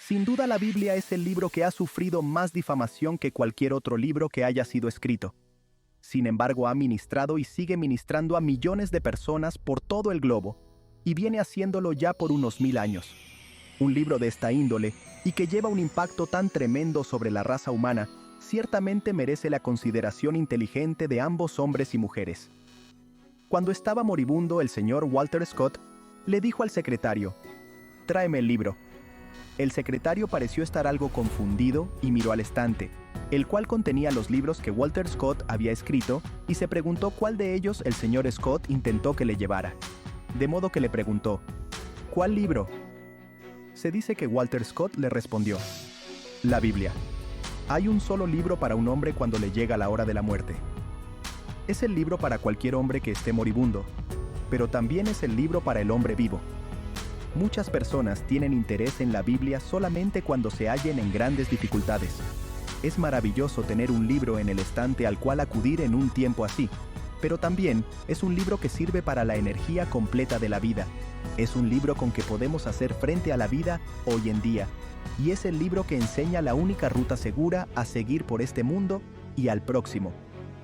Sin duda la Biblia es el libro que ha sufrido más difamación que cualquier otro libro que haya sido escrito. Sin embargo, ha ministrado y sigue ministrando a millones de personas por todo el globo, y viene haciéndolo ya por unos 1000 años. Un libro de esta índole, y que lleva un impacto tan tremendo sobre la raza humana, ciertamente merece la consideración inteligente de ambos hombres y mujeres. Cuando estaba moribundo, el señor Walter Scott le dijo al secretario: «Tráeme el libro». El secretario pareció estar algo confundido y miró al estante, el cual contenía los libros que Walter Scott había escrito, y se preguntó cuál de ellos el señor Scott intentó que le llevara. De modo que le preguntó: «¿Cuál libro?». Se dice que Walter Scott le respondió: «La Biblia. Hay un solo libro para un hombre cuando le llega la hora de la muerte. Es el libro para cualquier hombre que esté moribundo, pero también es el libro para el hombre vivo». Muchas personas tienen interés en la Biblia solamente cuando se hallen en grandes dificultades. Es maravilloso tener un libro en el estante al cual acudir en un tiempo así, pero también es un libro que sirve para la energía completa de la vida. Es un libro con que podemos hacer frente a la vida hoy en día, y es el libro que enseña la única ruta segura a seguir por este mundo y al próximo.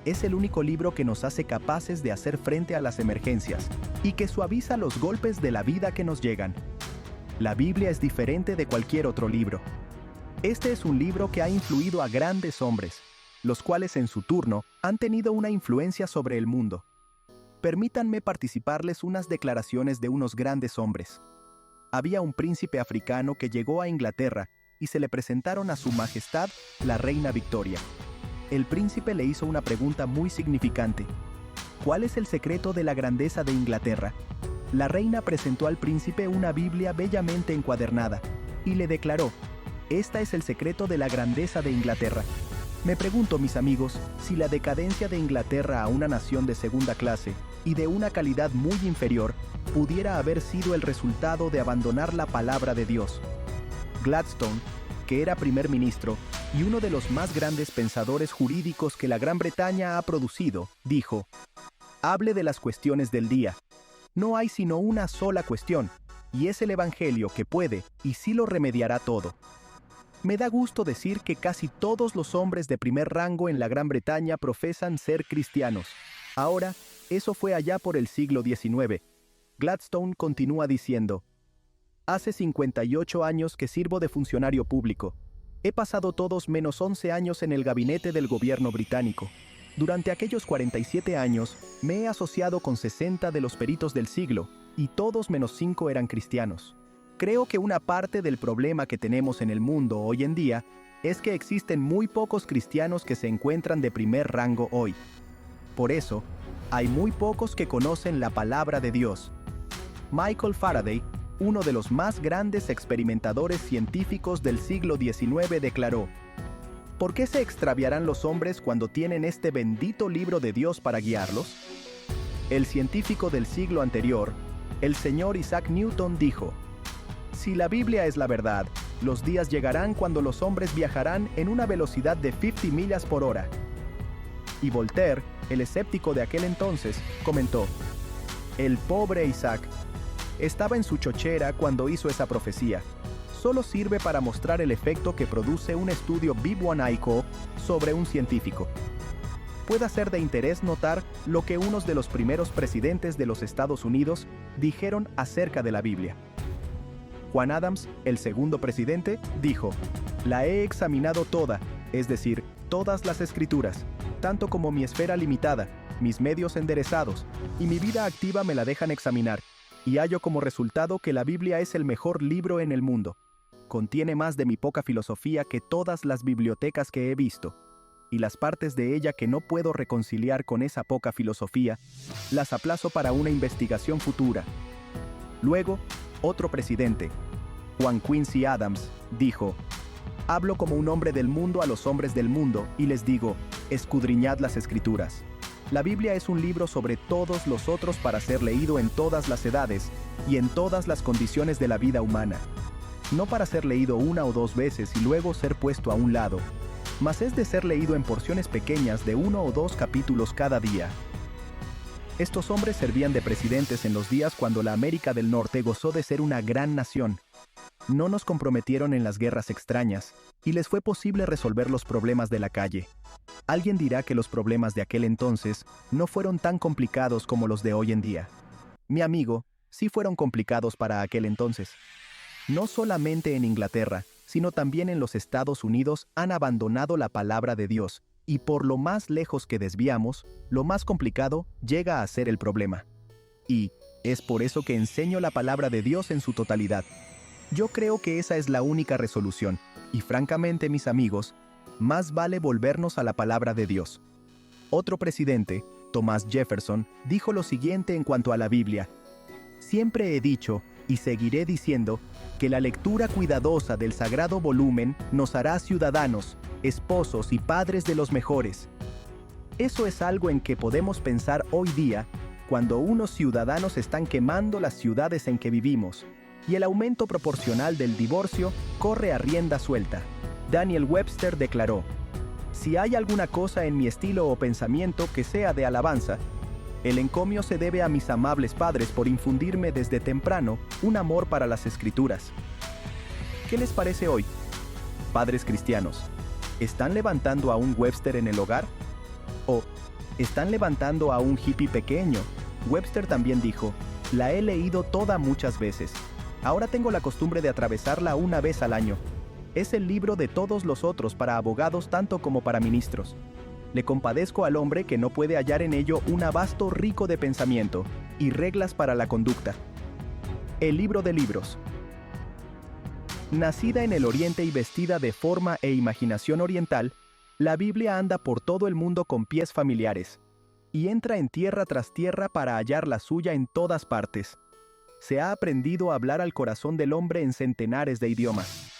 Es el único libro que nos hace capaces de hacer frente a las emergencias y que suaviza los golpes de la vida que nos llegan. La Biblia es diferente de cualquier otro libro. Este es un libro que ha influido a grandes hombres, los cuales en su turno han tenido una influencia sobre el mundo. Permítanme participarles unas declaraciones de unos grandes hombres. Había un príncipe africano que llegó a Inglaterra y se le presentaron a su majestad la reina Victoria. El príncipe le hizo una pregunta muy significante: ¿cuál es el secreto de la grandeza de Inglaterra? La reina presentó al príncipe una Biblia bellamente encuadernada y le declaró: «Este es el secreto de la grandeza de Inglaterra». Me pregunto, mis amigos, si la decadencia de Inglaterra a una nación de segunda clase y de una calidad muy inferior pudiera haber sido el resultado de abandonar la palabra de Dios. Gladstone, que era primer ministro y uno de los más grandes pensadores jurídicos que la Gran Bretaña ha producido, dijo: «Hable de las cuestiones del día. No hay sino una sola cuestión, y es el Evangelio que puede y sí lo remediará todo». Me da gusto decir que casi todos los hombres de primer rango en la Gran Bretaña profesan ser cristianos. Ahora, eso fue allá por el siglo XIX. Gladstone continúa diciendo: «Hace 58 años que sirvo de funcionario público. He pasado todos menos 11 años en el gabinete del gobierno británico. Durante aquellos 47 años, me he asociado con 60 de los peritos del siglo, y todos menos 5 eran cristianos. Creo que una parte del problema que tenemos en el mundo hoy en día es que existen muy pocos cristianos que se encuentran de primer rango hoy. Por eso, hay muy pocos que conocen la palabra de Dios». Michael Faraday, uno de los más grandes experimentadores científicos del siglo XIX, declaró: «¿Por qué se extraviarán los hombres cuando tienen este bendito libro de Dios para guiarlos?». El científico del siglo anterior, el señor Isaac Newton, dijo: «Si la Biblia es la verdad, los días llegarán cuando los hombres viajarán en una velocidad de 50 millas por hora». Y Voltaire, el escéptico de aquel entonces, comentó: «El pobre Isaac estaba en su chochera cuando hizo esa profecía. Solo sirve para mostrar el efecto que produce un estudio bibliaico sobre un científico». Puede ser de interés notar lo que unos de los primeros presidentes de los Estados Unidos dijeron acerca de la Biblia. Juan Adams, el segundo presidente, dijo: «La he examinado toda, es decir, todas las escrituras, tanto como mi esfera limitada, mis medios enderezados y mi vida activa me la dejan examinar, y hallo como resultado que la Biblia es el mejor libro en el mundo. Contiene más de mi poca filosofía que todas las bibliotecas que he visto, y las partes de ella que no puedo reconciliar con esa poca filosofía, las aplazo para una investigación futura». Luego, otro presidente, Juan Quincy Adams, dijo: «Hablo como un hombre del mundo a los hombres del mundo y les digo: escudriñad las escrituras. La Biblia es un libro sobre todos los otros para ser leído en todas las edades y en todas las condiciones de la vida humana. No para ser leído una o dos veces y luego ser puesto a un lado, mas es de ser leído en porciones pequeñas de 1 o 2 capítulos cada día». Estos hombres servían de presidentes en los días cuando la América del Norte gozó de ser una gran nación. No nos comprometieron en las guerras extrañas, y les fue posible resolver los problemas de la calle. Alguien dirá que los problemas de aquel entonces no fueron tan complicados como los de hoy en día. Mi amigo, sí fueron complicados para aquel entonces. No solamente en Inglaterra, sino también en los Estados Unidos han abandonado la palabra de Dios, y por lo más lejos que desviamos, lo más complicado llega a ser el problema. Y es por eso que enseño la palabra de Dios en su totalidad. Yo creo que esa es la única resolución, y francamente, mis amigos, más vale volvernos a la palabra de Dios. Otro presidente, Thomas Jefferson, dijo lo siguiente en cuanto a la Biblia: siempre he dicho, y seguiré diciendo, que la lectura cuidadosa del sagrado volumen nos hará ciudadanos, esposos y padres de los mejores. Eso es algo en que podemos pensar hoy día, cuando unos ciudadanos están quemando las ciudades en que vivimos, y el aumento proporcional del divorcio corre a rienda suelta. Daniel Webster declaró: si hay alguna cosa en mi estilo o pensamiento que sea de alabanza, el encomio se debe a mis amables padres por infundirme desde temprano un amor para las Escrituras. ¿Qué les parece hoy? Padres cristianos, ¿están levantando a un Webster en el hogar? ¿O están levantando a un hippie pequeño? Webster también dijo: la he leído toda muchas veces. Ahora tengo la costumbre de atravesarla una vez al año. Es el libro de todos los otros para abogados tanto como para ministros. Le compadezco al hombre que no puede hallar en ello un abasto rico de pensamiento y reglas para la conducta. El libro de libros. Nacida en el Oriente y vestida de forma e imaginación oriental, la Biblia anda por todo el mundo con pies familiares, y entra en tierra tras tierra para hallar la suya en todas partes. Se ha aprendido a hablar al corazón del hombre en centenares de idiomas.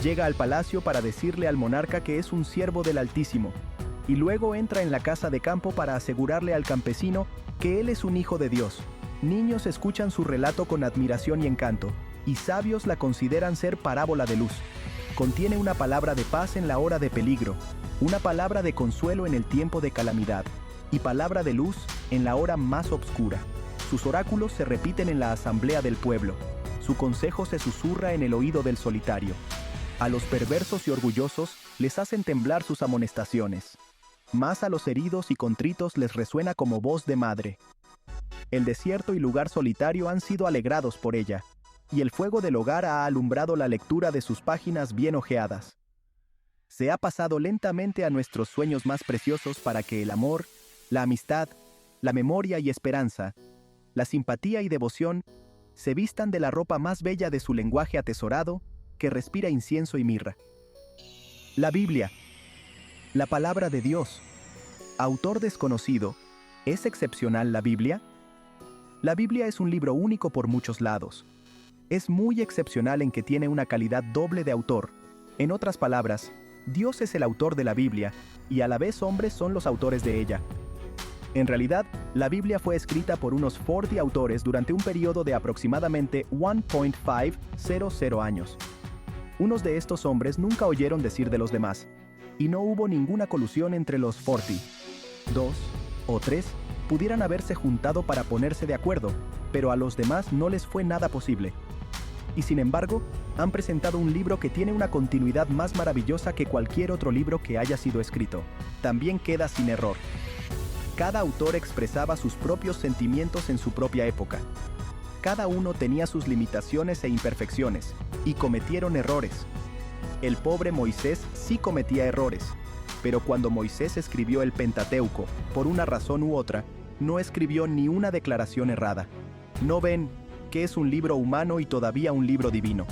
Llega al palacio para decirle al monarca que es un siervo del Altísimo, y luego entra en la casa de campo para asegurarle al campesino que él es un hijo de Dios. Niños escuchan su relato con admiración y encanto, y sabios la consideran ser parábola de luz. Contiene una palabra de paz en la hora de peligro, una palabra de consuelo en el tiempo de calamidad, y palabra de luz en la hora más obscura. Sus oráculos se repiten en la asamblea del pueblo, su consejo se susurra en el oído del solitario. A los perversos y orgullosos les hacen temblar sus amonestaciones. Más a los heridos y contritos les resuena como voz de madre. El desierto y lugar solitario han sido alegrados por ella, y el fuego del hogar ha alumbrado la lectura de sus páginas bien hojeadas. Se ha pasado lentamente a nuestros sueños más preciosos para que el amor, la amistad, la memoria y esperanza, la simpatía y devoción, se vistan de la ropa más bella de su lenguaje atesorado, que respira incienso y mirra. La Biblia, la palabra de Dios. Autor desconocido, ¿es excepcional la Biblia? La Biblia es un libro único por muchos lados. Es muy excepcional en que tiene una calidad doble de autor. En otras palabras, Dios es el autor de la Biblia, y a la vez hombres son los autores de ella. En realidad, la Biblia fue escrita por unos 40 autores durante un periodo de aproximadamente 1.500 años. Unos de estos hombres nunca oyeron decir de los demás, y no hubo ninguna colusión entre los 40. 2 o 3 pudieran haberse juntado para ponerse de acuerdo, pero a los demás no les fue nada posible. Y sin embargo, han presentado un libro que tiene una continuidad más maravillosa que cualquier otro libro que haya sido escrito. También queda sin error. Cada autor expresaba sus propios sentimientos en su propia época. Cada uno tenía sus limitaciones e imperfecciones, y cometieron errores. El pobre Moisés sí cometía errores, pero cuando Moisés escribió el Pentateuco, por una razón u otra, no escribió ni una declaración errada. ¿No ven que es un libro humano y todavía un libro divino?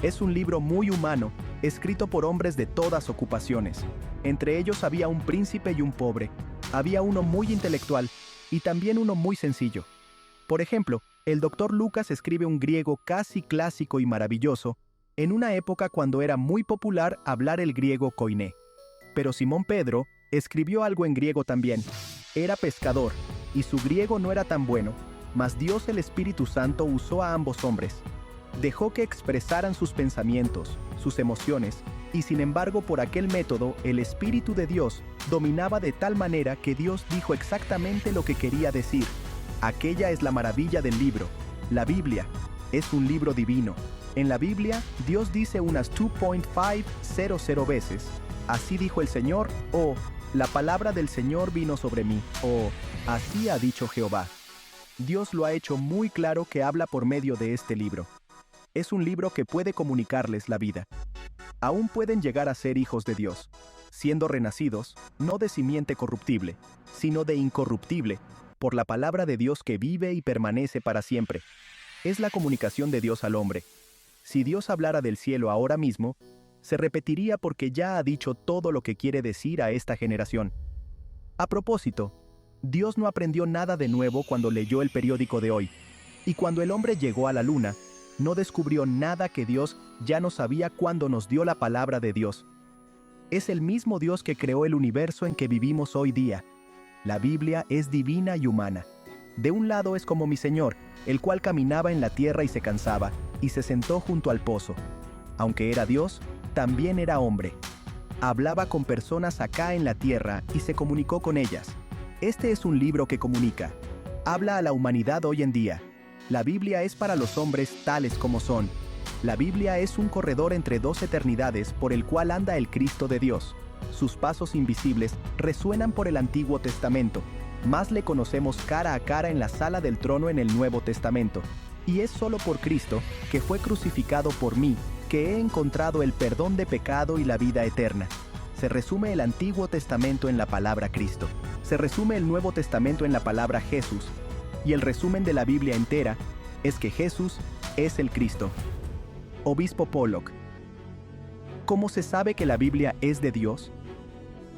Es un libro muy humano, escrito por hombres de todas ocupaciones. Entre ellos había un príncipe y un pobre. Había uno muy intelectual y también uno muy sencillo. Por ejemplo, el doctor Lucas escribe un griego casi clásico y maravilloso, en una época cuando era muy popular hablar el griego koiné. Pero Simón Pedro escribió algo en griego también. Era pescador, y su griego no era tan bueno, mas Dios el Espíritu Santo usó a ambos hombres. Dejó que expresaran sus pensamientos, sus emociones, y sin embargo por aquel método el Espíritu de Dios dominaba de tal manera que Dios dijo exactamente lo que quería decir, Aquella es la maravilla del libro. La Biblia es un libro divino. En la Biblia, Dios dice unas 2.500 veces, así dijo el Señor, o la palabra del Señor vino sobre mí, o así ha dicho Jehová. Dios lo ha hecho muy claro que habla por medio de este libro. Es un libro que puede comunicarles la vida. Aún pueden llegar a ser hijos de Dios, siendo renacidos, no de simiente corruptible, sino de incorruptible, por la palabra de Dios que vive y permanece para siempre. Es la comunicación de Dios al hombre. Si Dios hablara del cielo ahora mismo, se repetiría porque ya ha dicho todo lo que quiere decir a esta generación. A propósito, Dios no aprendió nada de nuevo cuando leyó el periódico de hoy, y cuando el hombre llegó a la luna, no descubrió nada que Dios ya no sabía cuando nos dio la palabra de Dios. Es el mismo Dios que creó el universo en que vivimos hoy día. La Biblia es divina y humana. De un lado es como mi Señor, el cual caminaba en la tierra y se cansaba, y se sentó junto al pozo. Aunque era Dios, también era hombre. Hablaba con personas acá en la tierra y se comunicó con ellas. Este es un libro que comunica. Habla a la humanidad hoy en día. La Biblia es para los hombres tales como son. La Biblia es un corredor entre dos eternidades por el cual anda el Cristo de Dios. Sus pasos invisibles resuenan por el Antiguo Testamento. Más le conocemos cara a cara en la sala del trono en el Nuevo Testamento. Y es solo por Cristo, que fue crucificado por mí, que he encontrado el perdón de pecado y la vida eterna. Se resume el Antiguo Testamento en la palabra Cristo. Se resume el Nuevo Testamento en la palabra Jesús. Y el resumen de la Biblia entera es que Jesús es el Cristo. Obispo Pollock. ¿Cómo se sabe que la Biblia es de Dios?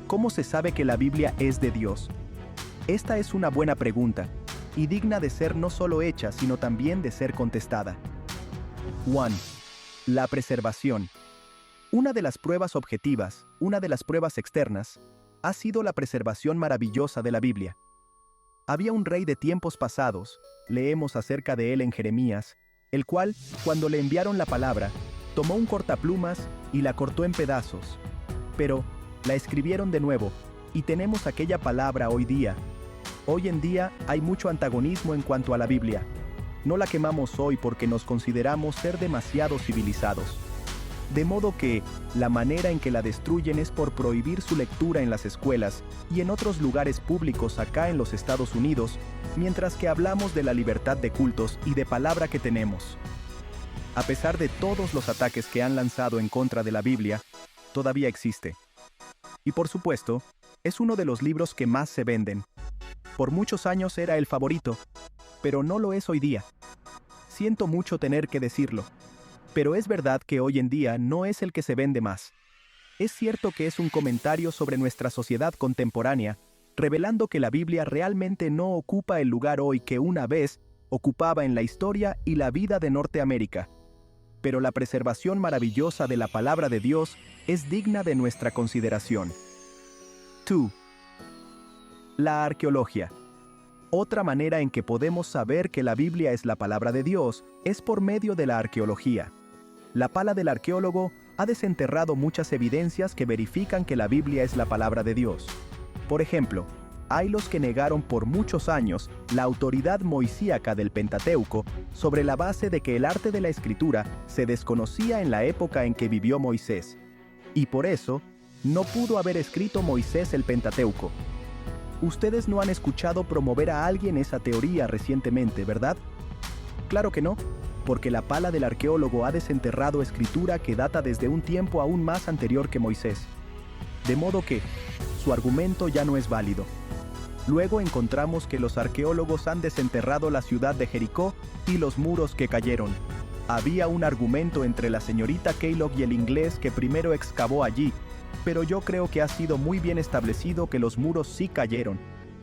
¿Cómo se sabe que la Biblia es de Dios? Esta es una buena pregunta, y digna de ser no solo hecha, sino también de ser contestada. 1. La preservación. Una de las pruebas objetivas, una de las pruebas externas, ha sido la preservación maravillosa de la Biblia. Había un rey de tiempos pasados, leemos acerca de él en Jeremías, el cual, cuando le enviaron la palabra, tomó un cortaplumas y la cortó en pedazos. Pero la escribieron de nuevo, y tenemos aquella palabra hoy día. Hoy en día hay mucho antagonismo en cuanto a la Biblia. No la quemamos hoy porque nos consideramos ser demasiado civilizados. De modo que la manera en que la destruyen es por prohibir su lectura en las escuelas y en otros lugares públicos acá en los Estados Unidos, mientras que hablamos de la libertad de cultos y de palabra que tenemos. A pesar de todos los ataques que han lanzado en contra de la Biblia, todavía existe. Y por supuesto, es uno de los libros que más se venden. Por muchos años era el favorito, pero no lo es hoy día. Siento mucho tener que decirlo. Pero es verdad que hoy en día no es el que se vende más. Es cierto que es un comentario sobre nuestra sociedad contemporánea, revelando que la Biblia realmente no ocupa el lugar hoy que una vez ocupaba en la historia y la vida de Norteamérica. Pero la preservación maravillosa de la palabra de Dios es digna de nuestra consideración. 2. La arqueología. Otra manera en que podemos saber que la Biblia es la palabra de Dios es por medio de la arqueología. La pala del arqueólogo ha desenterrado muchas evidencias que verifican que la Biblia es la palabra de Dios. Por ejemplo, hay los que negaron por muchos años la autoridad moisíaca del Pentateuco sobre la base de que el arte de la escritura se desconocía en la época en que vivió Moisés. Y por eso, no pudo haber escrito Moisés el Pentateuco. Ustedes no han escuchado promover a alguien esa teoría recientemente, ¿verdad? Claro que no, porque la pala del arqueólogo ha desenterrado escritura que data desde un tiempo aún más anterior que Moisés. De modo que, su argumento ya no es válido. Luego encontramos que los arqueólogos han desenterrado la ciudad de Jericó y los muros que cayeron. Había un argumento entre la señorita Kellogg y el inglés que primero excavó allí, pero yo creo que ha sido muy bien establecido que los muros sí cayeron.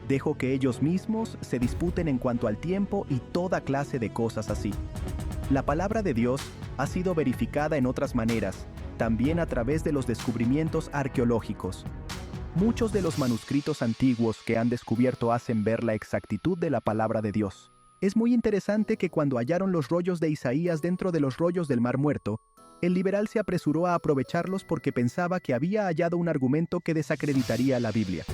Dejo que ellos mismos se disputen en cuanto al tiempo y toda clase de cosas así. La palabra de Dios ha sido verificada en otras maneras, también a través de los descubrimientos arqueológicos. Muchos de los manuscritos antiguos que han descubierto hacen ver la exactitud de la palabra de Dios. Es muy interesante que cuando hallaron los rollos de Isaías dentro de los rollos del Mar Muerto, el liberal se apresuró a aprovecharlos porque pensaba que había hallado un argumento que desacreditaría la Biblia.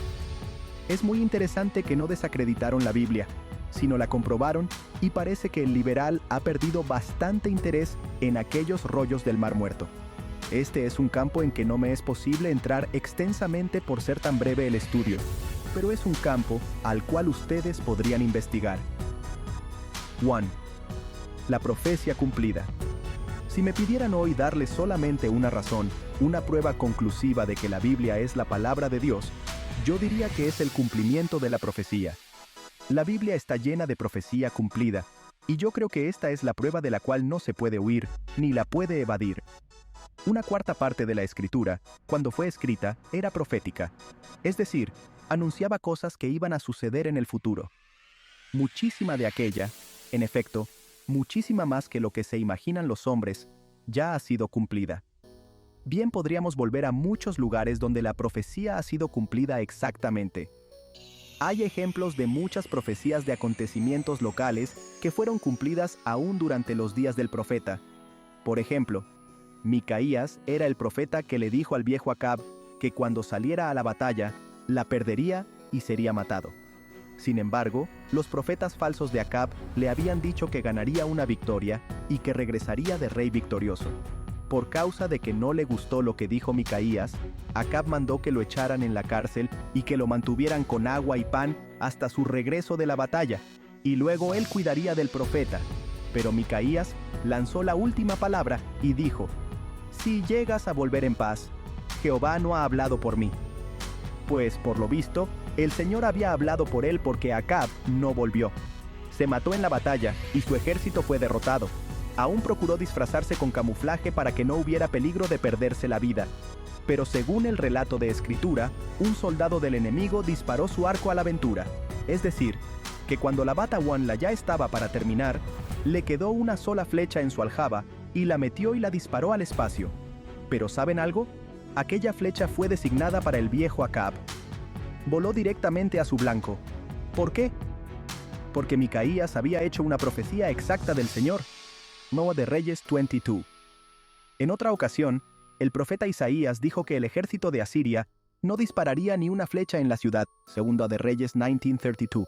Es muy interesante que no desacreditaron la Biblia. sino la comprobaron y parece que el liberal ha perdido bastante interés en aquellos rollos del Mar Muerto. Este es un campo en que no me es posible entrar extensamente por ser tan breve el estudio, pero es un campo al cual ustedes podrían investigar. 1. La profecía cumplida. Si me pidieran hoy darles solamente una razón, una prueba conclusiva de que la Biblia es la palabra de Dios, yo diría que es el cumplimiento de la profecía. La Biblia está llena de profecía cumplida, y yo creo que esta es la prueba de la cual no se puede huir, ni la puede evadir. Una cuarta parte de la Escritura, cuando fue escrita, era profética, es decir, anunciaba cosas que iban a suceder en el futuro. Muchísima de aquella, en efecto, muchísima más que lo que se imaginan los hombres, ya ha sido cumplida. Bien podríamos volver a muchos lugares donde la profecía ha sido cumplida exactamente. Hay ejemplos de muchas profecías de acontecimientos locales que fueron cumplidas aún durante los días del profeta. Por ejemplo, Micaías era el profeta que le dijo al viejo Acab que cuando saliera a la batalla, la perdería y sería matado. Sin embargo, los profetas falsos de Acab le habían dicho que ganaría una victoria y que regresaría de rey victorioso. Por causa de que no le gustó lo que dijo Micaías, Acab mandó que lo echaran en la cárcel y que lo mantuvieran con agua y pan hasta su regreso de la batalla, y luego él cuidaría del profeta. Pero Micaías lanzó la última palabra y dijo: «Si llegas a volver en paz, Jehová no ha hablado por mí». Pues, por lo visto, el Señor había hablado por él porque Acab no volvió. Se mató en la batalla y su ejército fue derrotado. Aún procuró disfrazarse con camuflaje para que no hubiera peligro de perderse la vida. Pero según el relato de Escritura, un soldado del enemigo disparó su arco a la aventura. Es decir, que cuando la batahuanla ya estaba para terminar, le quedó una sola flecha en su aljaba y la metió y la disparó al espacio. Pero ¿saben algo? Aquella flecha fue designada para el viejo Acab. Voló directamente a su blanco. ¿Por qué? Porque Micaías había hecho una profecía exacta del Señor. Noa de Reyes 22. En otra ocasión, el profeta Isaías dijo que el ejército de Asiria no dispararía ni una flecha en la ciudad, Segunda de Reyes 19:32.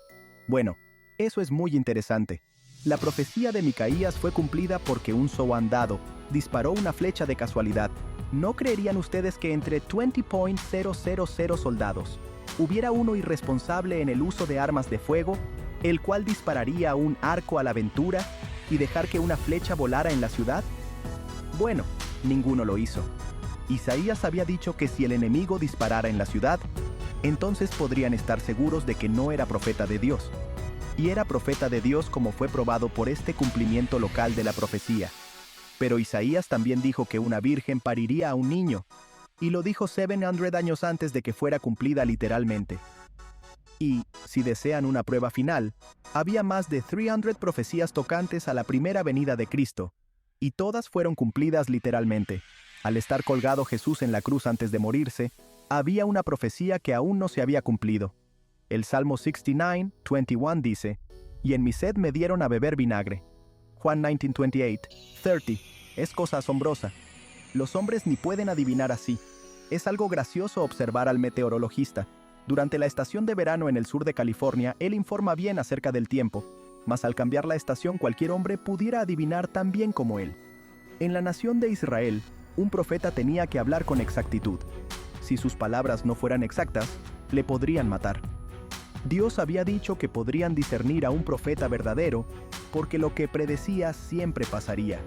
Bueno, eso es muy interesante. La profecía de Micaías fue cumplida porque un soandado disparó una flecha de casualidad. ¿No creerían ustedes que entre 20.000 soldados hubiera uno irresponsable en el uso de armas de fuego, el cual dispararía un arco a la aventura y dejar que una flecha volara en la ciudad? Bueno, ninguno lo hizo. Isaías había dicho que si el enemigo disparara en la ciudad, entonces podrían estar seguros de que no era profeta de Dios. Y era profeta de Dios como fue probado por este cumplimiento local de la profecía. Pero Isaías también dijo que una virgen pariría a un niño, y lo dijo 700 años antes de que fuera cumplida literalmente. Y, si desean una prueba final, había más de 300 profecías tocantes a la primera venida de Cristo, y todas fueron cumplidas literalmente. Al estar colgado Jesús en la cruz antes de morirse, había una profecía que aún no se había cumplido. El Salmo 69:21 dice: «Y en mi sed me dieron a beber vinagre». Juan 19:28, es cosa asombrosa. Los hombres ni pueden adivinar así. Es algo gracioso observar al meteorologista. Durante la estación de verano en el sur de California, él informa bien acerca del tiempo, mas al cambiar la estación cualquier hombre pudiera adivinar tan bien como él. En la nación de Israel, un profeta tenía que hablar con exactitud. Si sus palabras no fueran exactas, le podrían matar. Dios había dicho que podrían discernir a un profeta verdadero, porque lo que predecía siempre pasaría.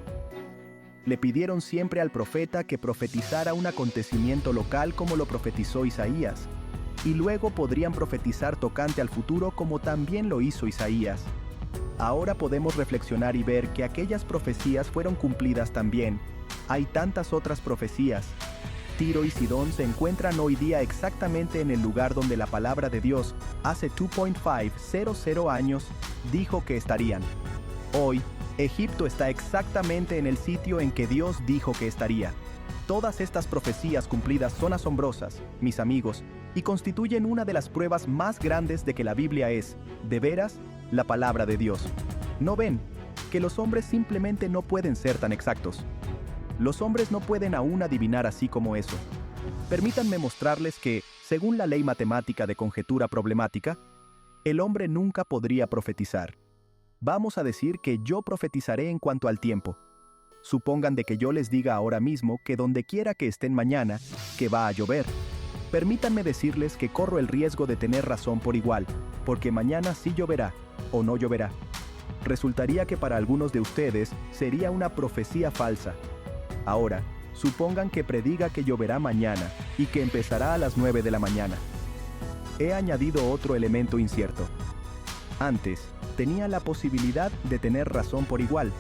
Le pidieron siempre al profeta que profetizara un acontecimiento local como lo profetizó Isaías, y luego podrían profetizar tocante al futuro como también lo hizo Isaías. Ahora podemos reflexionar y ver que aquellas profecías fueron cumplidas también. Hay tantas otras profecías. Tiro y Sidón se encuentran hoy día exactamente en el lugar donde la palabra de Dios, hace 2.500 años, dijo que estarían. Hoy, Egipto está exactamente en el sitio en que Dios dijo que estaría. Todas estas profecías cumplidas son asombrosas, mis amigos, y constituyen una de las pruebas más grandes de que la Biblia es, de veras, la palabra de Dios. ¿No ven que los hombres simplemente no pueden ser tan exactos? Los hombres no pueden aún adivinar así como eso. Permítanme mostrarles que, según la ley matemática de conjetura problemática, El hombre nunca podría profetizar. Vamos a decir que yo profetizaré en cuanto al tiempo. Supongan de que yo les diga ahora mismo que donde quiera que estén mañana, que va a llover. Permítanme decirles que corro el riesgo de tener razón por igual, porque mañana sí lloverá, o no lloverá. Resultaría que para algunos de ustedes sería una profecía falsa. Ahora, supongan que prediga que lloverá mañana y que empezará a las 9 de la mañana. He añadido otro elemento incierto. Antes, tenía la posibilidad de tener razón por igual,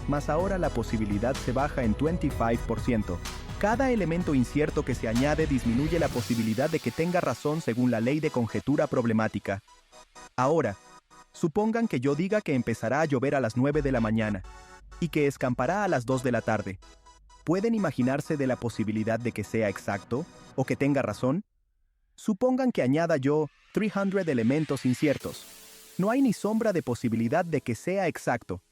mas ahora la posibilidad se baja en 25%. Cada elemento incierto que se añade disminuye la posibilidad de que tenga razón según la ley de conjetura problemática. Ahora, supongan que yo diga que empezará a llover a las 9 de la mañana y que escampará a las 2 de la tarde. ¿Pueden imaginarse de la posibilidad de que sea exacto o que tenga razón? Supongan que añada yo 300 elementos inciertos. No hay ni sombra de posibilidad de que sea exacto.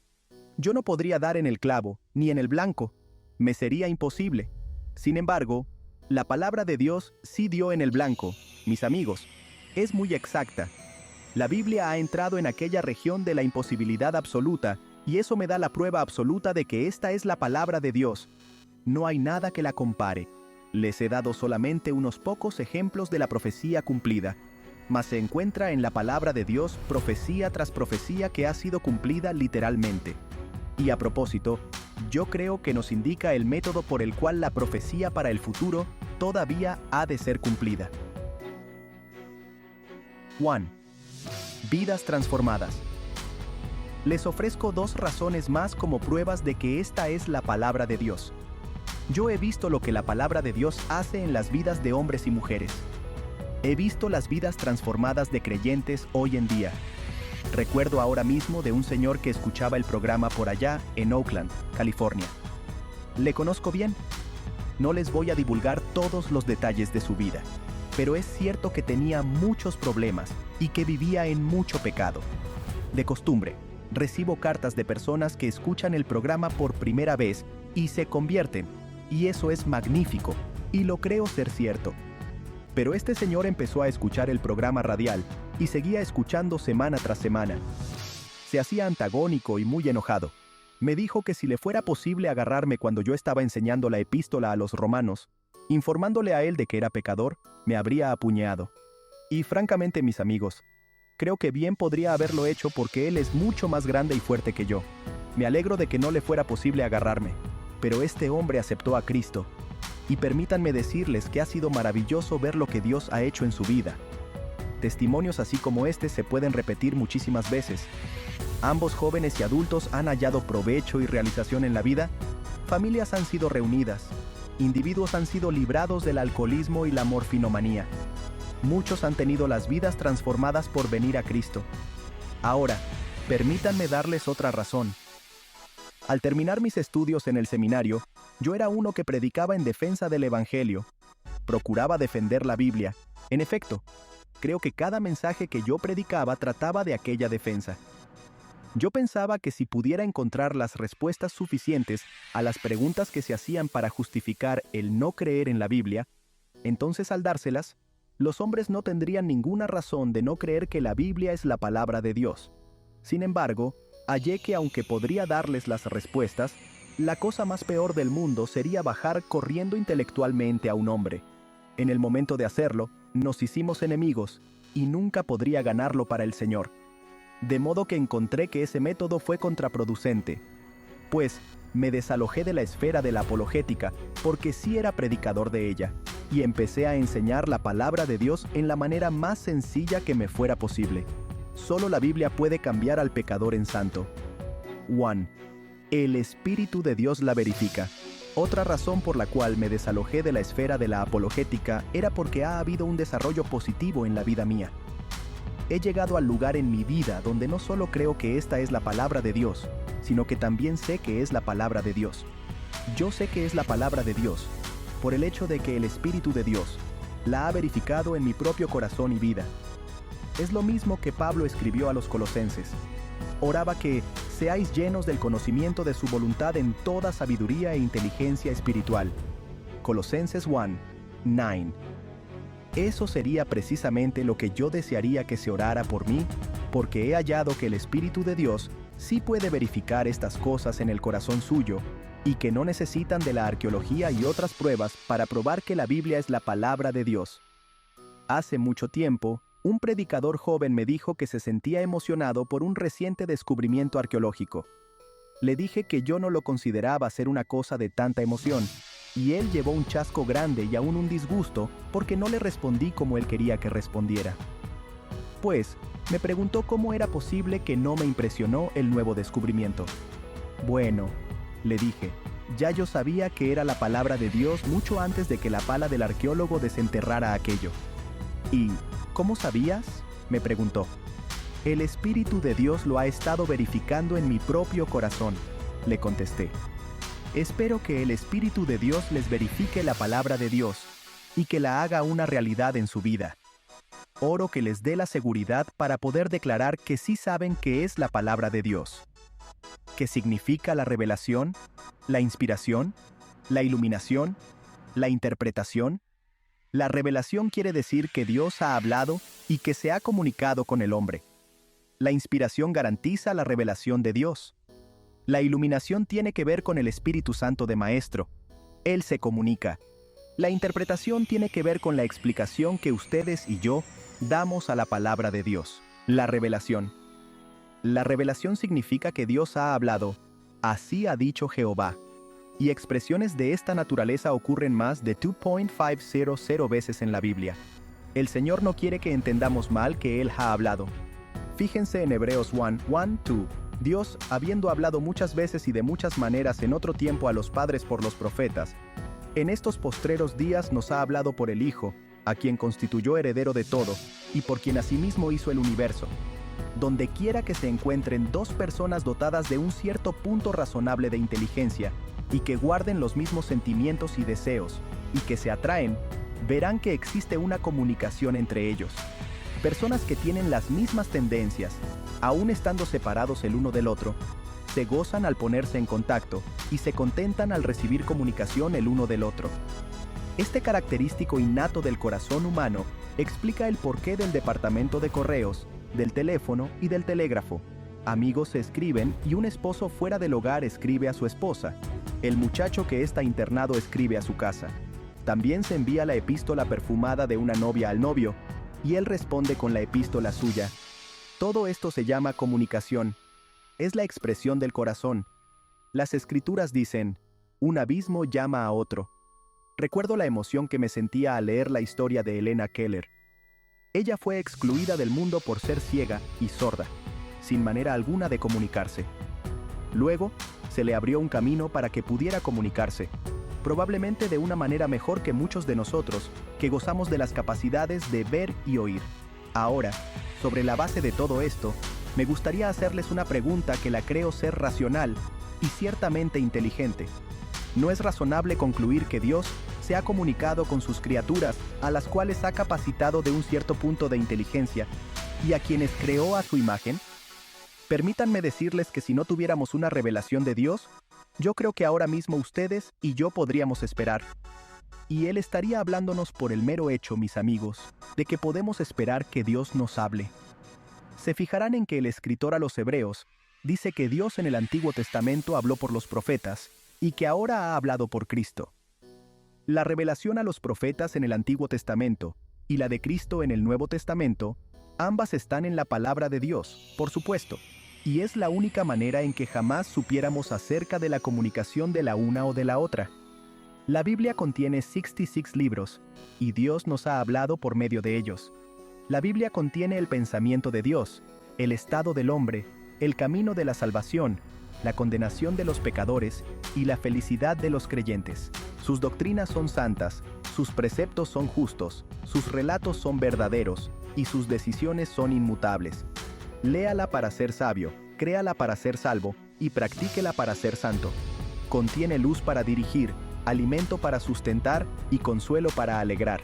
Yo no podría dar en el clavo, ni en el blanco. Me sería imposible. Sin embargo, la palabra de Dios sí dio en el blanco, mis amigos. Es muy exacta. La Biblia ha entrado en aquella región de la imposibilidad absoluta, y eso me da la prueba absoluta de que esta es la palabra de Dios. No hay nada que la compare. Les he dado solamente unos pocos ejemplos de la profecía cumplida, mas se encuentra en la palabra de Dios profecía tras profecía que ha sido cumplida literalmente. Y a propósito, yo creo que nos indica el método por el cual la profecía para el futuro todavía ha de ser cumplida. 1. Vidas transformadas. Les ofrezco 2 razones más como pruebas de que esta es la palabra de Dios. Yo he visto lo que la palabra de Dios hace en las vidas de hombres y mujeres. He visto las vidas transformadas de creyentes hoy en día. Recuerdo ahora mismo de un señor que escuchaba el programa por allá en Oakland, California. Le conozco bien. No les voy a divulgar todos los detalles de su vida, pero es cierto que tenía muchos problemas y que vivía en mucho pecado. De costumbre, recibo cartas de personas que escuchan el programa por primera vez y se convierten, y eso es magnífico, y lo creo ser cierto. Pero este señor empezó a escuchar el programa radial y seguía escuchando semana tras semana. Se hacía antagónico y muy enojado. Me dijo que si le fuera posible agarrarme cuando yo estaba enseñando la epístola a los romanos, informándole a él de que era pecador, me habría apuñado. Y francamente, mis amigos, creo que bien podría haberlo hecho porque él es mucho más grande y fuerte que yo. Me alegro de que no le fuera posible agarrarme, pero este hombre aceptó a Cristo. Y permítanme decirles que ha sido maravilloso ver lo que Dios ha hecho en su vida. Testimonios así como este se pueden repetir muchísimas veces. Ambos jóvenes y adultos han hallado provecho y realización en la vida. Familias han sido reunidas. Individuos han sido librados del alcoholismo y la morfinomanía. Muchos han tenido las vidas transformadas por venir a Cristo. Ahora, permítanme darles otra razón. Al terminar mis estudios en el seminario, yo era uno que predicaba en defensa del Evangelio. Procuraba defender la Biblia. En efecto, creo que cada mensaje que yo predicaba trataba de aquella defensa. Yo pensaba que si pudiera encontrar las respuestas suficientes a las preguntas que se hacían para justificar el no creer en la Biblia, entonces al dárselas, los hombres no tendrían ninguna razón de no creer que la Biblia es la palabra de Dios. Sin embargo, hallé que aunque podría darles las respuestas, la cosa más peor del mundo sería bajar corriendo intelectualmente a un hombre. En el momento de hacerlo, nos hicimos enemigos y nunca podría ganarlo para el Señor. De modo que encontré que ese método fue contraproducente. Pues, me desalojé de la esfera de la apologética porque sí era predicador de ella, y empecé a enseñar la palabra de Dios en la manera más sencilla que me fuera posible. Solo la Biblia puede cambiar al pecador en santo. 1. El Espíritu de Dios la verifica. Otra razón por la cual me desalojé de la esfera de la apologética era porque ha habido un desarrollo positivo en la vida mía. He llegado al lugar en mi vida donde no solo creo que esta es la palabra de Dios, sino que también sé que es la palabra de Dios. Yo sé que es la palabra de Dios, por el hecho de que el Espíritu de Dios la ha verificado en mi propio corazón y vida. Es lo mismo que Pablo escribió a los colosenses. Oraba que seáis llenos del conocimiento de su voluntad en toda sabiduría e inteligencia espiritual. Colosenses 1:9. Eso sería precisamente lo que yo desearía que se orara por mí, porque he hallado que el Espíritu de Dios sí puede verificar estas cosas en el corazón suyo, y que no necesitan de la arqueología y otras pruebas para probar que la Biblia es la palabra de Dios. Hace mucho tiempo, un predicador joven me dijo que se sentía emocionado por un reciente descubrimiento arqueológico. Le dije que yo no lo consideraba ser una cosa de tanta emoción, y él llevó un chasco grande y aún un disgusto porque no le respondí como él quería que respondiera. Pues, me preguntó cómo era posible que no me impresionó el nuevo descubrimiento. Bueno, le dije, ya yo sabía que era la palabra de Dios mucho antes de que la pala del arqueólogo desenterrara aquello. ¿Y cómo sabías?, me preguntó. El Espíritu de Dios lo ha estado verificando en mi propio corazón, le contesté. Espero que el Espíritu de Dios les verifique la palabra de Dios y que la haga una realidad en su vida. Oro que les dé la seguridad para poder declarar que sí saben qué es la palabra de Dios. ¿Qué significa la revelación, la inspiración, la iluminación, la interpretación? La revelación quiere decir que Dios ha hablado y que se ha comunicado con el hombre. La inspiración garantiza la revelación de Dios. La iluminación tiene que ver con el Espíritu Santo de Maestro. Él se comunica. La interpretación tiene que ver con la explicación que ustedes y yo damos a la palabra de Dios. La revelación. La revelación significa que Dios ha hablado, así ha dicho Jehová. Y expresiones de esta naturaleza ocurren más de 2.500 veces en la Biblia. El Señor no quiere que entendamos mal que Él ha hablado. Fíjense en Hebreos 1:1-2. Dios, habiendo hablado muchas veces y de muchas maneras en otro tiempo a los padres por los profetas, en estos postreros días nos ha hablado por el Hijo, a quien constituyó heredero de todo, y por quien asimismo hizo el universo. Donde quiera que se encuentren dos personas dotadas de un cierto punto razonable de inteligencia, y que guarden los mismos sentimientos y deseos, y que se atraen, verán que existe una comunicación entre ellos. Personas que tienen las mismas tendencias, aún estando separados el uno del otro, se gozan al ponerse en contacto y se contentan al recibir comunicación el uno del otro. Este característico innato del corazón humano explica el porqué del departamento de correos, del teléfono y del telégrafo. Amigos se escriben y un esposo fuera del hogar escribe a su esposa. El muchacho que está internado escribe a su casa. También se envía la epístola perfumada de una novia al novio, y él responde con la epístola suya. Todo esto se llama comunicación. Es la expresión del corazón. Las escrituras dicen, un abismo llama a otro. Recuerdo la emoción que me sentía al leer la historia de Helena Keller. Ella fue excluida del mundo por ser ciega y sorda, sin manera alguna de comunicarse. Luego, se le abrió un camino para que pudiera comunicarse, probablemente de una manera mejor que muchos de nosotros, que gozamos de las capacidades de ver y oír. Ahora, sobre la base de todo esto, me gustaría hacerles una pregunta que la creo ser racional y ciertamente inteligente. ¿No es razonable concluir que Dios se ha comunicado con sus criaturas, a las cuales ha capacitado de un cierto punto de inteligencia, y a quienes creó a su imagen? Permítanme decirles que si no tuviéramos una revelación de Dios, yo creo que ahora mismo ustedes y yo podríamos esperar. Y Él estaría hablándonos por el mero hecho, mis amigos, de que podemos esperar que Dios nos hable. Se fijarán en que el escritor a los Hebreos dice que Dios en el Antiguo Testamento habló por los profetas y que ahora ha hablado por Cristo. La revelación a los profetas en el Antiguo Testamento y la de Cristo en el Nuevo Testamento, ambas están en la palabra de Dios, por supuesto, y es la única manera en que jamás supiéramos acerca de la comunicación de la una o de la otra. La Biblia contiene 66 libros, y Dios nos ha hablado por medio de ellos. La Biblia contiene el pensamiento de Dios, el estado del hombre, el camino de la salvación, la condenación de los pecadores y la felicidad de los creyentes. Sus doctrinas son santas, sus preceptos son justos, sus relatos son verdaderos, y sus decisiones son inmutables. Léala para ser sabio, créala para ser salvo, y practíquela para ser santo. Contiene luz para dirigir, alimento para sustentar y consuelo para alegrar.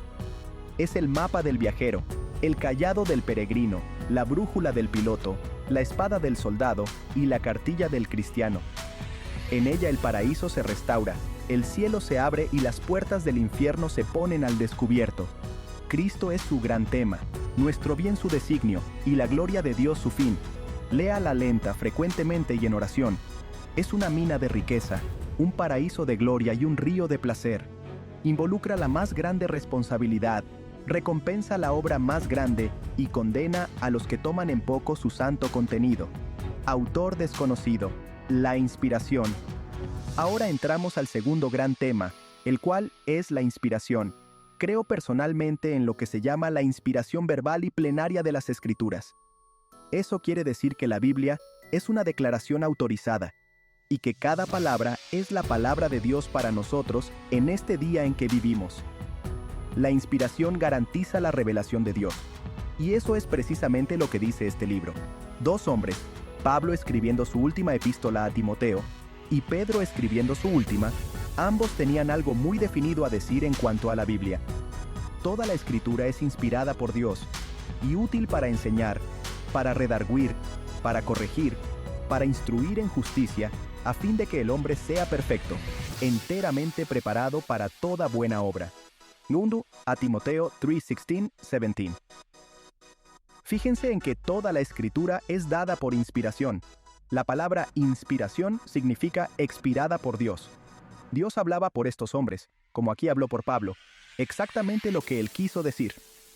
Es el mapa del viajero, el cayado del peregrino, la brújula del piloto, la espada del soldado y la cartilla del cristiano. En ella el paraíso se restaura, el cielo se abre y las puertas del infierno se ponen al descubierto. Cristo es su gran tema, nuestro bien su designio, y la gloria de Dios su fin. Léala lenta, frecuentemente y en oración. Es una mina de riqueza, un paraíso de gloria y un río de placer. Involucra la más grande responsabilidad, recompensa la obra más grande y condena a los que toman en poco su santo contenido. Autor desconocido, la inspiración. Ahora entramos al segundo gran tema, el cual es la inspiración. Creo personalmente en lo que se llama la inspiración verbal y plenaria de las Escrituras. Eso quiere decir que la Biblia es una declaración autorizada, y que cada palabra es la palabra de Dios para nosotros en este día en que vivimos. La inspiración garantiza la revelación de Dios. Y eso es precisamente lo que dice este libro. Dos hombres, Pablo escribiendo su última epístola a Timoteo, y Pedro escribiendo su última, ambos tenían algo muy definido a decir en cuanto a la Biblia. Toda la Escritura es inspirada por Dios, y útil para enseñar, para redarguir, para corregir, para instruir en justicia, a fin de que el hombre sea perfecto, enteramente preparado para toda buena obra. 2 a Timoteo 3:16, 17. Fíjense en que toda la Escritura es dada por inspiración. La palabra inspiración significa expirada por Dios. Dios hablaba por estos hombres, como aquí habló por Pablo, exactamente lo que él quiso decir.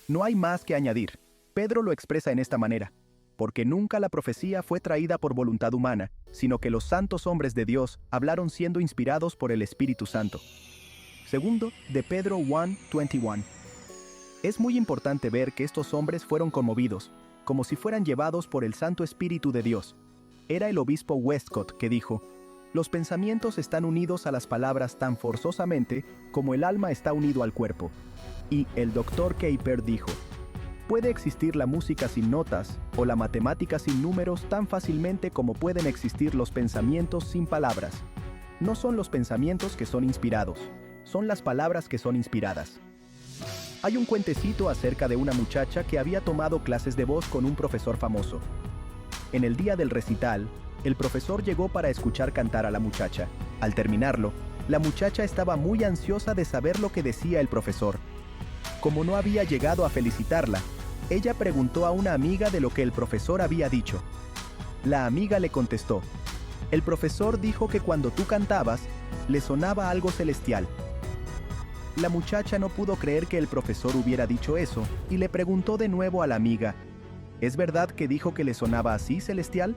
No hay más que añadir. Pedro lo expresa en esta manera: porque nunca la profecía fue traída por voluntad humana, sino que los santos hombres de Dios hablaron siendo inspirados por el Espíritu Santo. Segundo de Pedro 1:21. Es muy importante ver que estos hombres fueron conmovidos, como si fueran llevados por el Santo Espíritu de Dios. Era el obispo Westcott que dijo: los pensamientos están unidos a las palabras tan forzosamente como el alma está unido al cuerpo. Y el Dr. Kuyper dijo: puede existir la música sin notas o la matemática sin números tan fácilmente como pueden existir los pensamientos sin palabras. No son los pensamientos que son inspirados, son las palabras que son inspiradas. Hay un cuentecito acerca de una muchacha que había tomado clases de voz con un profesor famoso. En el día del recital, el profesor llegó para escuchar cantar a la muchacha. Al terminarlo, la muchacha estaba muy ansiosa de saber lo que decía el profesor. Como no había llegado a felicitarla, ella preguntó a una amiga de lo que el profesor había dicho. La amiga le contestó: el profesor dijo que cuando tú cantabas, le sonaba algo celestial. La muchacha no pudo creer que el profesor hubiera dicho eso y le preguntó de nuevo a la amiga: ¿es verdad que dijo que le sonaba así celestial?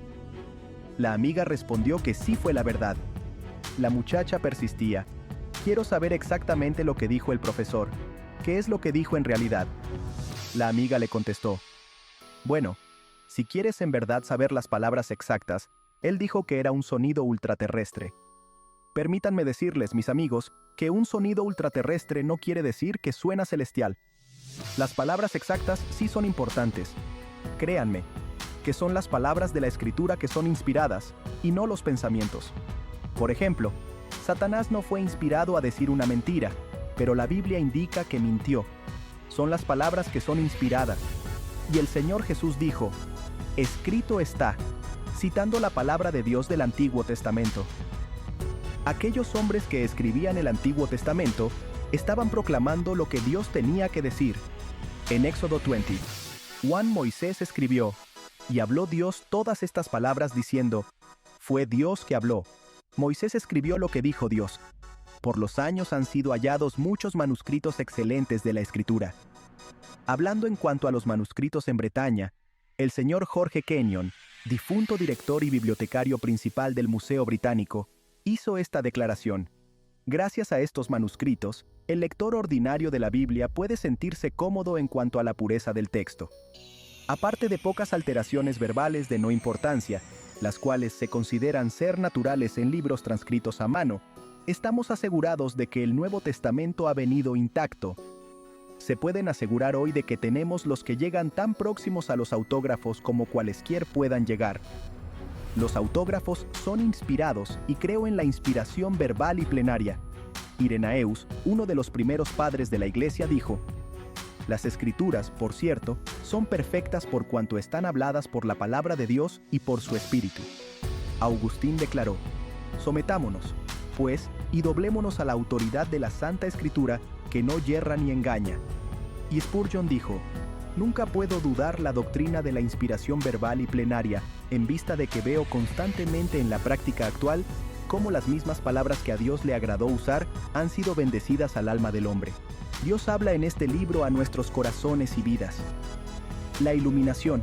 La amiga respondió que sí fue la verdad. La muchacha persistía: quiero saber exactamente lo que dijo el profesor. ¿Qué es lo que dijo en realidad? La amiga le contestó: bueno, si quieres en verdad saber las palabras exactas, él dijo que era un sonido ultraterrestre. Permítanme decirles, mis amigos, que un sonido ultraterrestre no quiere decir que suena celestial. Las palabras exactas sí son importantes. Créanme, que son las palabras de la Escritura que son inspiradas, y no los pensamientos. Por ejemplo, Satanás no fue inspirado a decir una mentira, pero la Biblia indica que mintió. Son las palabras que son inspiradas. Y el Señor Jesús dijo: escrito está, citando la palabra de Dios del Antiguo Testamento. Aquellos hombres que escribían el Antiguo Testamento estaban proclamando lo que Dios tenía que decir. En Éxodo 20, Juan Moisés escribió: y habló Dios todas estas palabras diciendo: fue Dios que habló. Moisés escribió lo que dijo Dios. Por los años han sido hallados muchos manuscritos excelentes de la Escritura. Hablando en cuanto a los manuscritos en Bretaña, el señor Jorge Kenyon, difunto director y bibliotecario principal del Museo Británico, hizo esta declaración: gracias a estos manuscritos, el lector ordinario de la Biblia puede sentirse cómodo en cuanto a la pureza del texto. Aparte de pocas alteraciones verbales de no importancia, las cuales se consideran ser naturales en libros transcritos a mano, estamos asegurados de que el Nuevo Testamento ha venido intacto. Se pueden asegurar hoy de que tenemos los que llegan tan próximos a los autógrafos como cualesquier puedan llegar. Los autógrafos son inspirados y creo en la inspiración verbal y plenaria. Irenaeus, uno de los primeros padres de la Iglesia, dijo: las Escrituras, por cierto, son perfectas por cuanto están habladas por la palabra de Dios y por su Espíritu. Agustín declaró: sometámonos, pues, y doblémonos a la autoridad de la Santa Escritura, que no yerra ni engaña. Y Spurgeon dijo, nunca puedo dudar la doctrina de la inspiración verbal y plenaria, en vista de que veo constantemente en la práctica actual cómo las mismas palabras que a Dios le agradó usar han sido bendecidas al alma del hombre. Dios habla en este libro a nuestros corazones y vidas. La iluminación.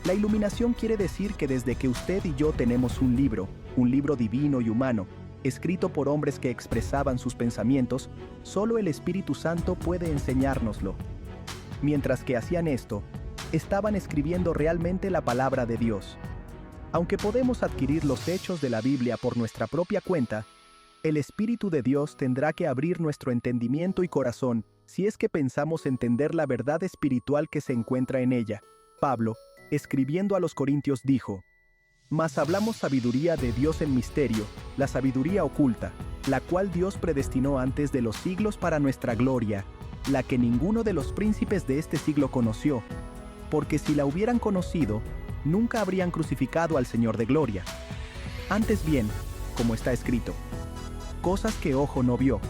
La iluminación quiere decir que desde que usted y yo tenemos un libro divino y humano, escrito por hombres que expresaban sus pensamientos, solo el Espíritu Santo puede enseñárnoslo. Mientras que hacían esto, estaban escribiendo realmente la palabra de Dios. Aunque podemos adquirir los hechos de la Biblia por nuestra propia cuenta, el Espíritu de Dios tendrá que abrir nuestro entendimiento y corazón si es que pensamos entender la verdad espiritual que se encuentra en ella. Pablo, escribiendo a los Corintios, dijo, «Mas hablamos sabiduría de Dios en misterio, la sabiduría oculta, la cual Dios predestinó antes de los siglos para nuestra gloria, la que ninguno de los príncipes de este siglo conoció, porque si la hubieran conocido, nunca habrían crucificado al Señor de gloria. Antes bien, como está escrito, cosas que ojo no vio,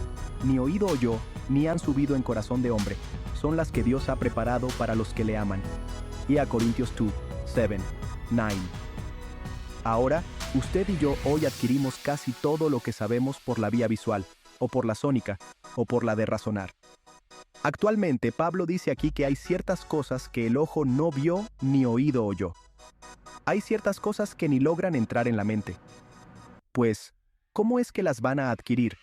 ni oído oyó, ni han subido en corazón de hombre, son las que Dios ha preparado para los que le aman». Y a Corintios 2, 7, 9. Ahora, usted y yo hoy adquirimos casi todo lo que sabemos por la vía visual, o por la sónica, o por la de razonar. Actualmente, Pablo dice aquí que hay ciertas cosas que el ojo no vio ni oído oyó. Hay ciertas cosas que ni logran entrar en la mente. Pues, ¿cómo es que las van a adquirir?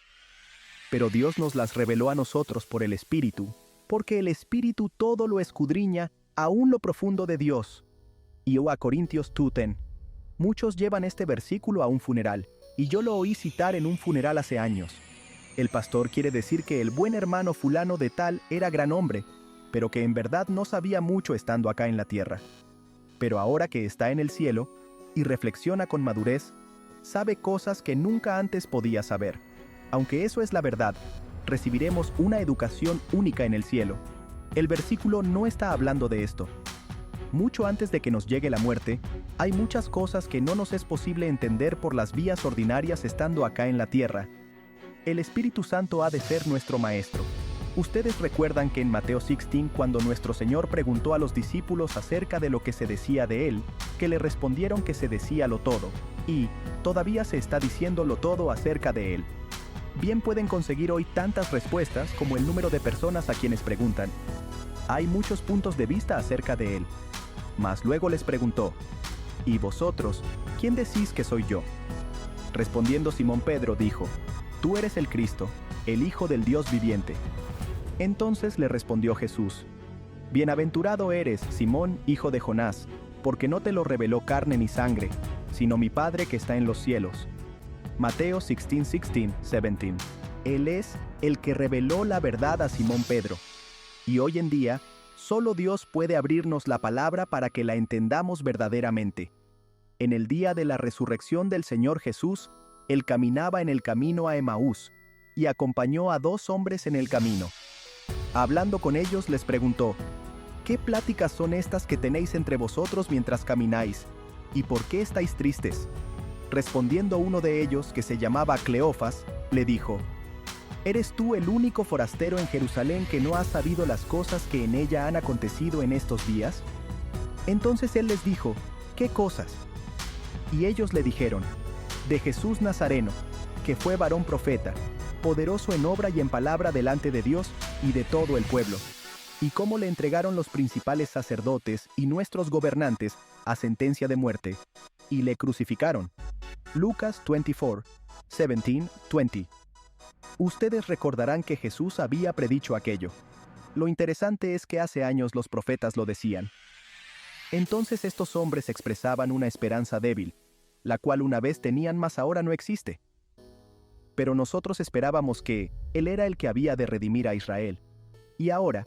Pero Dios nos las reveló a nosotros por el Espíritu, porque el Espíritu todo lo escudriña, aún lo profundo de Dios. Y a Corintios 2:10. Muchos llevan este versículo a un funeral, y yo lo oí citar en un funeral hace años. El pastor quiere decir que el buen hermano fulano de tal era gran hombre, pero que en verdad no sabía mucho estando acá en la tierra. Pero ahora que está en el cielo, y reflexiona con madurez, sabe cosas que nunca antes podía saber. Aunque eso es la verdad, recibiremos una educación única en el cielo. El versículo no está hablando de esto. Mucho antes de que nos llegue la muerte, hay muchas cosas que no nos es posible entender por las vías ordinarias estando acá en la tierra. El Espíritu Santo ha de ser nuestro maestro. Ustedes recuerdan que en Mateo 16, cuando nuestro Señor preguntó a los discípulos acerca de lo que se decía de Él, que le respondieron que se decía lo todo, y todavía se está diciendo lo todo acerca de Él. Bien pueden conseguir hoy tantas respuestas como el número de personas a quienes preguntan. Hay muchos puntos de vista acerca de Él. Mas luego les preguntó, ¿y vosotros, quién decís que soy yo? Respondiendo Simón Pedro dijo, Tú eres el Cristo, el Hijo del Dios viviente. Entonces le respondió Jesús, Bienaventurado eres, Simón, hijo de Jonás, porque no te lo reveló carne ni sangre, sino mi Padre que está en los cielos. Mateo 16:16, 17. Él es el que reveló la verdad a Simón Pedro. Y hoy en día, solo Dios puede abrirnos la palabra para que la entendamos verdaderamente. En el día de la resurrección del Señor Jesús, Él caminaba en el camino a Emaús, y acompañó a 2 hombres en el camino. Hablando con ellos les preguntó, ¿qué pláticas son estas que tenéis entre vosotros mientras camináis? ¿Y por qué estáis tristes? Respondiendo uno de ellos, que se llamaba Cleofas, le dijo, ¿Eres tú el único forastero en Jerusalén que no has sabido las cosas que en ella han acontecido en estos días? Entonces él les dijo, ¿qué cosas? Y ellos le dijeron, de Jesús Nazareno, que fue varón profeta, poderoso en obra y en palabra delante de Dios y de todo el pueblo, y cómo le entregaron los principales sacerdotes y nuestros gobernantes a sentencia de muerte, y le crucificaron. Lucas 24, 17, 20. Ustedes recordarán que Jesús había predicho aquello. Lo interesante es que hace años los profetas lo decían. Entonces estos hombres expresaban una esperanza débil, la cual una vez tenían mas ahora no existe. Pero nosotros esperábamos que Él era el que había de redimir a Israel. Y ahora,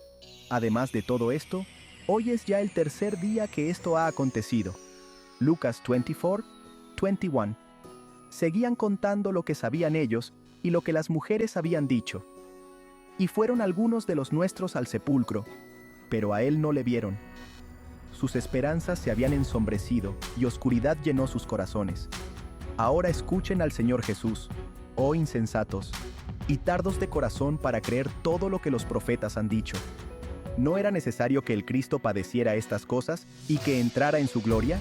además de todo esto, hoy es ya el tercer día que esto ha acontecido. Lucas 24, 21. Seguían contando lo que sabían ellos y lo que las mujeres habían dicho. Y fueron algunos de los nuestros al sepulcro, pero a Él no le vieron. Sus esperanzas se habían ensombrecido y oscuridad llenó sus corazones. Ahora escuchen al Señor Jesús, oh insensatos, y tardos de corazón para creer todo lo que los profetas han dicho. ¿No era necesario que el Cristo padeciera estas cosas y que entrara en su gloria?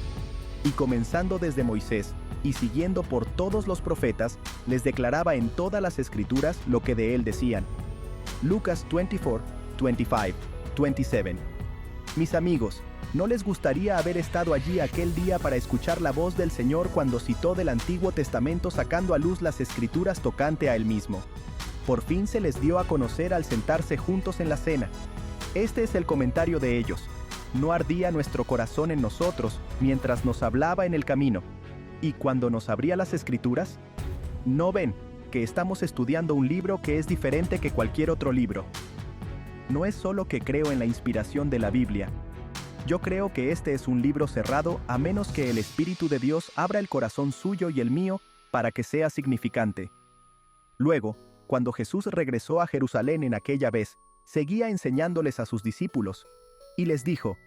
Y comenzando desde Moisés y siguiendo por todos los profetas, les declaraba en todas las escrituras lo que de él decían. Lucas 24, 25, 27. Mis amigos, ¿no les gustaría haber estado allí aquel día para escuchar la voz del Señor cuando citó del Antiguo Testamento sacando a luz las escrituras tocante a él mismo? Por fin se les dio a conocer al sentarse juntos en la cena. Este es el comentario de ellos. ¿No ardía nuestro corazón en nosotros mientras nos hablaba en el camino? ¿Y cuando nos abría las escrituras? ¿No ven que estamos estudiando un libro que es diferente que cualquier otro libro? No es solo que creo en la inspiración de la Biblia. Yo creo que este es un libro cerrado a menos que el Espíritu de Dios abra el corazón suyo y el mío para que sea significante. Luego, cuando Jesús regresó a Jerusalén en aquella vez, seguía enseñándoles a sus discípulos, y les dijo: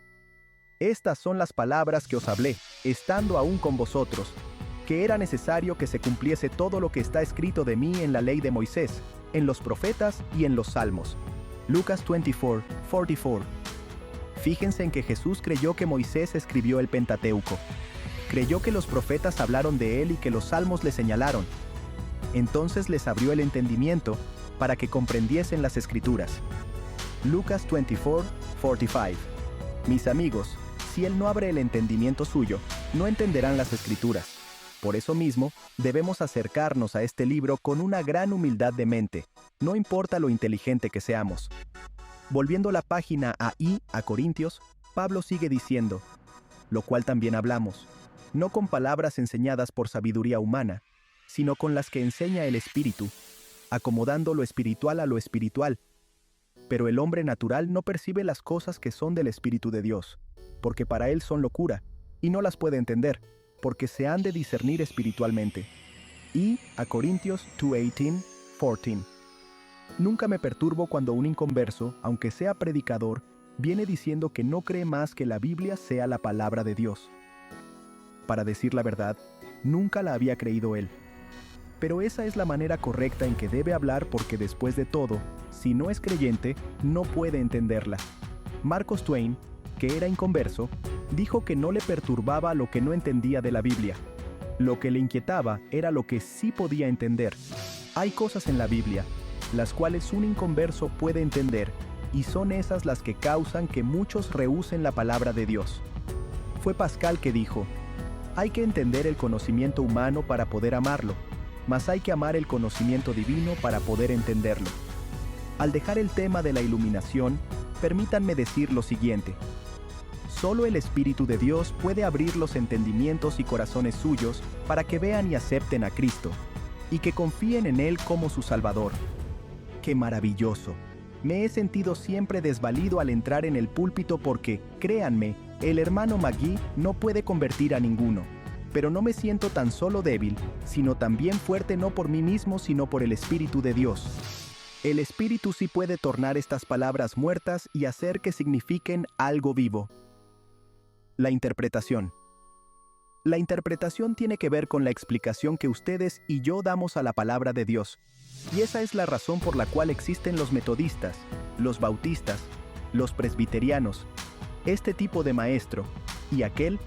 Estas son las palabras que os hablé, estando aún con vosotros, que era necesario que se cumpliese todo lo que está escrito de mí en la ley de Moisés, en los profetas y en los salmos. Lucas 24, 44. Fíjense en que Jesús creyó que Moisés escribió el Pentateuco. Creyó que los profetas hablaron de él y que los salmos le señalaron. Entonces les abrió el entendimiento para que comprendiesen las escrituras. Lucas 24, 45. Mis amigos, si él no abre el entendimiento suyo, no entenderán las escrituras. Por eso mismo, debemos acercarnos a este libro con una gran humildad de mente, no importa lo inteligente que seamos. Volviendo la página a Corintios, Pablo sigue diciendo, lo cual también hablamos, no con palabras enseñadas por sabiduría humana, sino con las que enseña el Espíritu, acomodando lo espiritual a lo espiritual. Pero el hombre natural no percibe las cosas que son del Espíritu de Dios, porque para él son locura, y no las puede entender, porque se han de discernir espiritualmente. Y a Corintios 2:18, 14. Nunca me perturbo cuando un inconverso, aunque sea predicador, viene diciendo que no cree más que la Biblia sea la palabra de Dios. Para decir la verdad, nunca la había creído él. Pero esa es la manera correcta en que debe hablar porque después de todo, si no es creyente, no puede entenderla. Marcos Twain, que era inconverso, dijo que no le perturbaba lo que no entendía de la Biblia. Lo que le inquietaba era lo que sí podía entender. Hay cosas en la Biblia, las cuales un inconverso puede entender, y son esas las que causan que muchos rehúsen la palabra de Dios. Fue Pascal que dijo, hay que entender el conocimiento humano para poder amarlo, mas hay que amar el conocimiento divino para poder entenderlo. Al dejar el tema de la iluminación, permítanme decir lo siguiente. Solo el Espíritu de Dios puede abrir los entendimientos y corazones suyos para que vean y acepten a Cristo, y que confíen en Él como su Salvador. ¡Qué maravilloso! Me he sentido siempre desvalido al entrar en el púlpito porque, créanme, el hermano Magui no puede convertir a ninguno. Pero no me siento tan solo débil, sino también fuerte no por mí mismo sino por el Espíritu de Dios. El Espíritu sí puede tornar estas palabras muertas y hacer que signifiquen algo vivo. La interpretación. La interpretación tiene que ver con la explicación que ustedes y yo damos a la palabra de Dios. Y esa es la razón por la cual existen los metodistas, los bautistas, los presbiterianos, este tipo de maestro y aquel.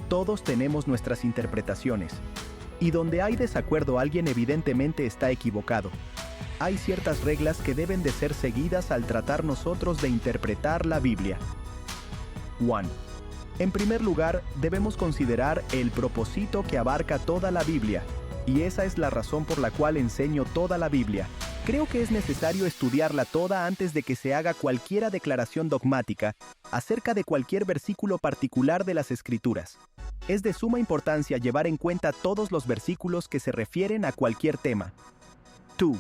Todos tenemos nuestras interpretaciones. Y donde hay desacuerdo alguien evidentemente está equivocado. Hay ciertas reglas que deben de ser seguidas al tratar nosotros de interpretar la Biblia. 1. En primer lugar, debemos considerar el propósito que abarca toda la Biblia. Y esa es la razón por la cual enseño toda la Biblia. Creo que es necesario estudiarla toda antes de que se haga cualquier declaración dogmática acerca de cualquier versículo particular de las Escrituras. Es de suma importancia llevar en cuenta todos los versículos que se refieren a cualquier tema. 2.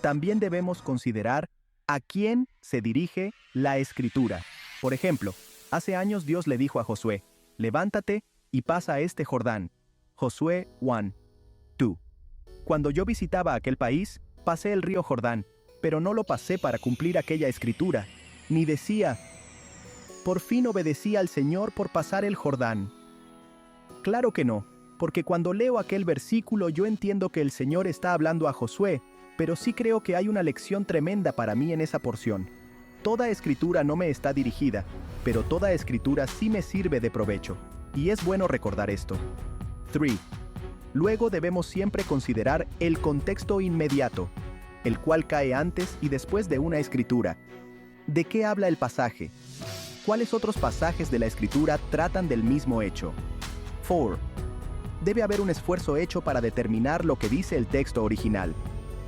También debemos considerar a quién se dirige la Escritura. Por ejemplo, hace años Dios le dijo a Josué, levántate y pasa este Jordán. Josué 1, 2. Cuando yo visitaba aquel país, pasé el río Jordán, pero no lo pasé para cumplir aquella escritura, ni decía, por fin obedecí al Señor por pasar el Jordán. Claro que no, porque cuando leo aquel versículo yo entiendo que el Señor está hablando a Josué, pero sí creo que hay una lección tremenda para mí en esa porción. Toda escritura no me está dirigida, pero toda escritura sí me sirve de provecho, y es bueno recordar esto. 3. Luego debemos siempre considerar el contexto inmediato, el cual cae antes y después de una escritura. ¿De qué habla el pasaje? ¿Cuáles otros pasajes de la escritura tratan del mismo hecho? 4. Debe haber un esfuerzo hecho para determinar lo que dice el texto original.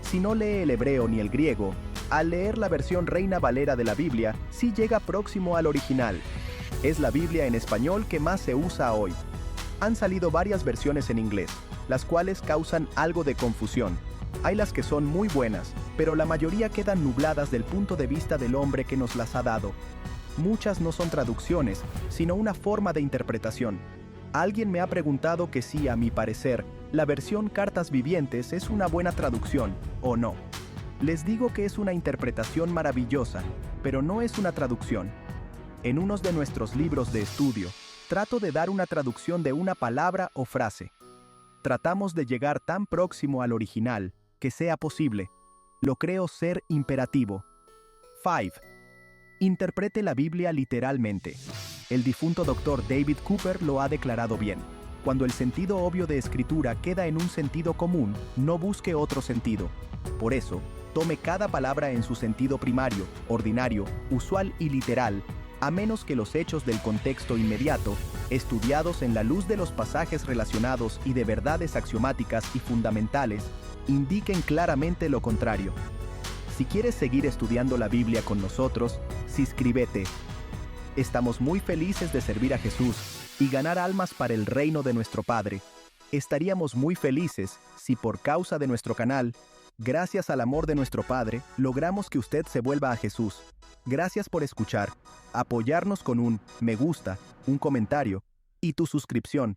Si no lee el hebreo ni el griego, al leer la versión Reina Valera de la Biblia, sí llega próximo al original. Es la Biblia en español que más se usa hoy. Han salido varias versiones en inglés, las cuales causan algo de confusión. Hay las que son muy buenas, pero la mayoría quedan nubladas del punto de vista del hombre que nos las ha dado. Muchas no son traducciones, sino una forma de interpretación. Alguien me ha preguntado que si, a mi parecer, la versión Cartas Vivientes es una buena traducción, o no. Les digo que es una interpretación maravillosa, pero no es una traducción. En unos de nuestros libros de estudio, trato de dar una traducción de una palabra o frase. Tratamos de llegar tan próximo al original que sea posible. Lo creo ser imperativo. 5. Interprete la Biblia literalmente. El difunto Dr. David Cooper lo ha declarado bien. Cuando el sentido obvio de escritura queda en un sentido común, no busque otro sentido. Por eso, tome cada palabra en su sentido primario, ordinario, usual y literal, a menos que los hechos del contexto inmediato, estudiados en la luz de los pasajes relacionados y de verdades axiomáticas y fundamentales, indiquen claramente lo contrario. Si quieres seguir estudiando la Biblia con nosotros, suscríbete. Estamos muy felices de servir a Jesús y ganar almas para el reino de nuestro Padre. Estaríamos muy felices si por causa de nuestro canal, gracias al amor de nuestro Padre, logramos que usted se vuelva a Jesús. Gracias por escuchar, apoyarnos con un me gusta, un comentario y tu suscripción.